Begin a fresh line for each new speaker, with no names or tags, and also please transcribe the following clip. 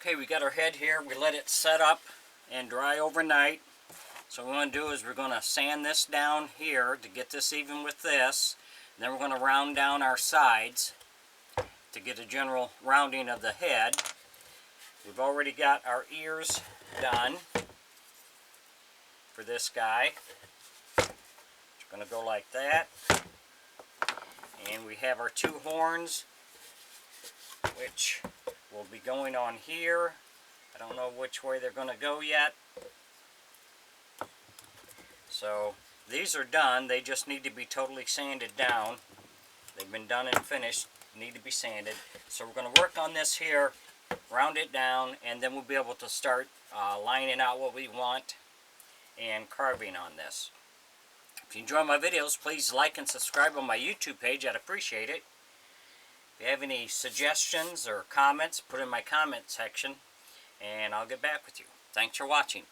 Okay, we got our head here. We let it set up and dry overnight. So what we're going to do is we're going to sand this down here to get this even with this. And then we're going to round down our sides to get a general rounding of the head. We've already got our ears done for this guy. It's going to go like that. And we have our two horns, which will be going on here. I don't know which way they're going to go yet. So these are done. They just need to be totally sanded down. They've been done and finished, need to be sanded. So we're going to work on this here, round it down, and then we'll be able to start lining out what we want and carving on this. If you enjoy my videos, please like and subscribe on my YouTube page. I'd appreciate it. If you have any suggestions or comments, put in my comment section, and I'll get back with you. Thanks for watching.